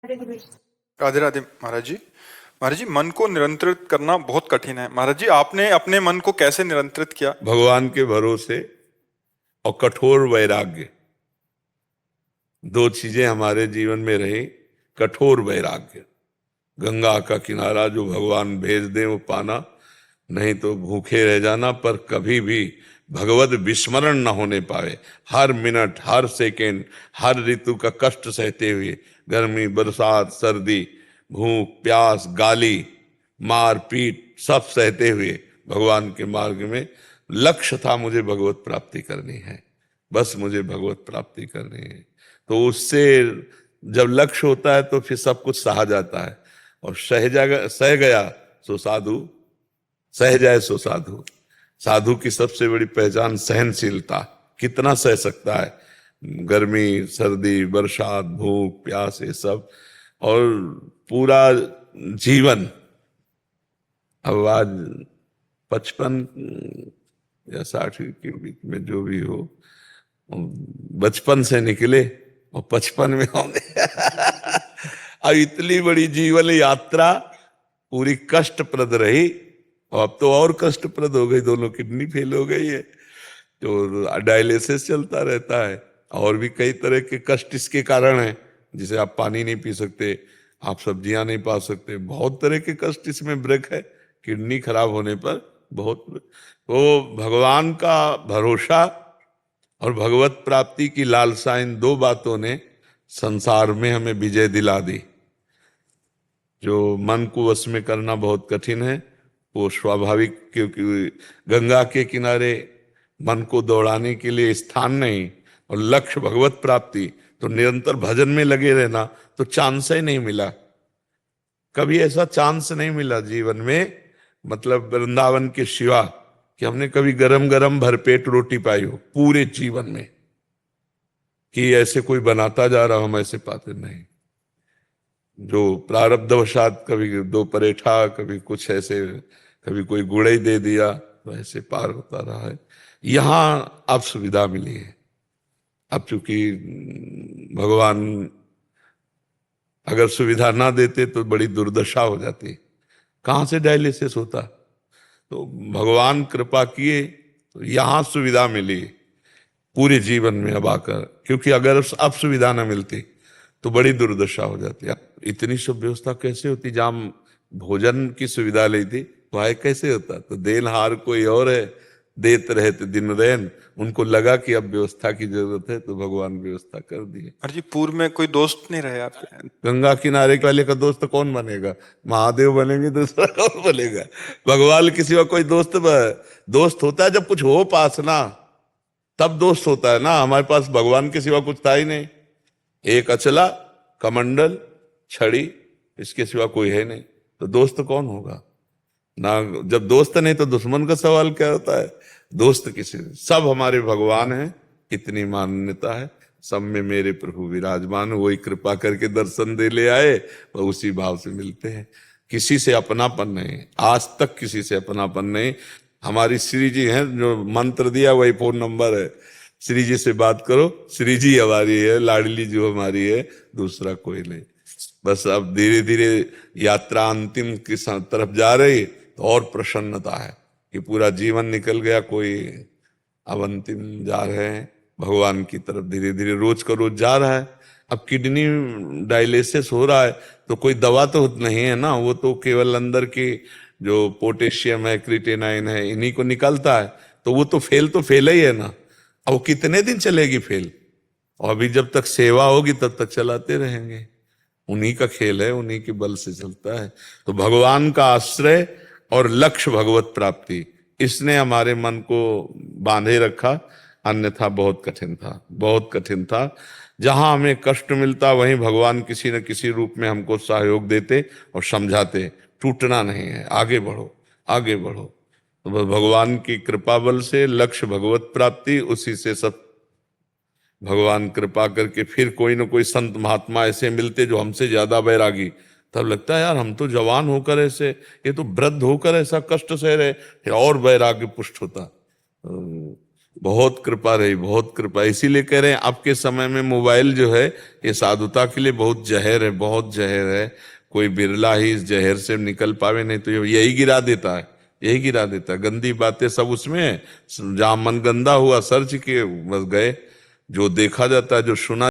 राधे राधे महाराज जी। महाराज जी, मन को नियंत्रित करना बहुत कठिन है। महाराज जी, आपने अपने मन को कैसे नियंत्रित किया? भगवान के भरोसे और कठोर वैराग्य, दो चीजें हमारे जीवन में रही। कठोर वैराग्य, गंगा का किनारा जो भगवान भेज दें वो पाना, नहीं तो भूखे रह जाना, पर कभी भी भगवत विस्मरण न होने पावे। हर मिनट, हर सेकेंड, हर ऋतु का कष्ट सहते हुए, गर्मी, बरसात, सर्दी, भूख, प्यास, गाली, मार पीट सब सहते हुए भगवान के मार्ग में। लक्ष्य था मुझे भगवत प्राप्ति करनी है, बस मुझे भगवत प्राप्ति करनी है। तो उससे जब लक्ष्य होता है तो फिर सब कुछ सहा जाता है। और सह गया सो साधु, सह जाए सो साधु। साधु की सबसे बड़ी पहचान सहनशीलता। कितना सह सकता है गर्मी, सर्दी, बरसात, भूख, प्यास, ये सब। और पूरा जीवन, अब आज 55 या 60 के बीच में जो भी हो, बचपन से निकले और 55 में होंगे। अब इतनी बड़ी जीवन यात्रा पूरी कष्टप्रद रही, और अब तो और कष्टप्रद हो गई। दोनों किडनी फेल हो गई है, तो डायलिसिस चलता रहता है। और भी कई तरह के कष्ट इसके कारण हैं, जिसे आप पानी नहीं पी सकते, आप सब्जियां नहीं पा सकते, बहुत तरह के कष्ट इसमें ब्रेक है किडनी खराब होने पर। बहुत तो भगवान का भरोसा और भगवत प्राप्ति की लालसा, इन दो बातों ने संसार में हमें विजय दिला दी। जो मन को वश में करना बहुत कठिन है, वो स्वाभाविक, क्योंकि गंगा के किनारे मन को दौड़ाने के लिए स्थान नहीं और लक्ष्य भगवत प्राप्ति, तो निरंतर भजन में लगे रहना, तो चांस ही नहीं मिला। कभी ऐसा चांस नहीं मिला जीवन में, मतलब वृंदावन के सिवा, कि हमने कभी गरम गरम भरपेट रोटी पाई हो पूरे जीवन में, कि ऐसे कोई बनाता जा रहा, हम ऐसे पाते नहीं। जो प्रारब्धवशात कभी दो परेठा, कभी कुछ ऐसे, कभी कोई गुड़ ही दे दिया, तो ऐसे पार होता रहा है। यहां अब सुविधा मिली है। अब चूंकि भगवान अगर सुविधा ना देते तो बड़ी दुर्दशा हो जाती, कहां से डायलिसिस होता। तो भगवान कृपा किए तो यहां सुविधा मिली पूरे जीवन में अब आकर, क्योंकि अगर अब सुविधा ना मिलती तो बड़ी दुर्दशा हो जाती। इतनी सब व्यवस्था कैसे होती? जहां भोजन की सुविधा ली थी वह कैसे होता? तो देनहार कोई और है, देत रहते दिन रैन। उनको लगा कि अब व्यवस्था की जरूरत है, तो भगवान व्यवस्था कर दी है। महाराज जी, पूर्व में कोई दोस्त नहीं रहे आपके? गंगा किनारे वाले का दोस्त कौन बनेगा? महादेव बनेंगे, दूसरा कौन बनेगा? भगवान के सिवा कोई दोस्त होता है जब कुछ हो पास ना, तब दोस्त होता है ना। हमारे पास भगवान के सिवा कुछ था ही नहीं। एक अचला, कमंडल, छड़ी, इसके सिवा कोई है नहीं, तो दोस्त कौन होगा ना? जब दोस्त नहीं तो दुश्मन का सवाल क्या होता है? दोस्त किसी, सब हमारे भगवान हैं, इतनी मान्यता है। सब में मेरे प्रभु विराजमान, वही कृपा करके दर्शन दे ले आए, वह उसी भाव से मिलते हैं। किसी से अपनापन नहीं, आज तक किसी से अपनापन नहीं। हमारी श्री जी हैं, जो मंत्र दिया वही फोन नंबर है। श्री जी से बात करो, श्री जी हमारी है, लाडली जो हमारी है, दूसरा कोई नहीं। बस अब धीरे धीरे यात्रा अंतिम की तरफ जा रही, तो और प्रसन्नता है कि पूरा जीवन निकल गया। कोई अब अंतिम जा रहे हैं भगवान की तरफ, धीरे धीरे रोज का रोज जा रहा है। अब किडनी डायलिसिस हो रहा है, तो कोई दवा तो नहीं है ना, वो तो केवल अंदर की जो पोटेशियम है, क्रिएटिनिन है, इन्हीं को निकलता है। तो वो तो फेल ही है ना। अब वो कितने दिन चलेगी फेल? और अभी जब तक सेवा होगी तब तक चलाते रहेंगे। उन्हीं का खेल है, उन्हीं के बल से चलता है। तो भगवान का आश्रय और लक्ष्य भगवत प्राप्ति, इसने हमारे मन को बांधे रखा। अन्यथा बहुत कठिन था, बहुत कठिन था। जहां हमें कष्ट मिलता वहीं भगवान किसी न किसी रूप में हमको सहयोग देते और समझाते, टूटना नहीं है, आगे बढ़ो, आगे बढ़ो। तो बस भगवान की कृपा बल से लक्ष्य भगवत प्राप्ति, उसी से सब भगवान कृपा करके फिर कोई ना कोई संत महात्मा ऐसे मिलते जो हमसे ज्यादा वैरागी। तब लगता है यार, हम तो जवान होकर ऐसे, ये तो वृद्ध होकर ऐसा कष्ट सह रहे, और वैराग्य पुष्ट होता। बहुत कृपा रही, बहुत कृपा। इसीलिए कह रहे हैं आपके समय में मोबाइल जो है ये साधुता के लिए बहुत जहर है, बहुत जहर है। कोई बिरला ही इस जहर से निकल पावे, नहीं तो यही गिरा देता है, यही गिरा देता है। गंदी बातें सब उसमें है, जहां मन गंदा हुआ सर्च किए बस गए। जो देखा जाता है, जो सुना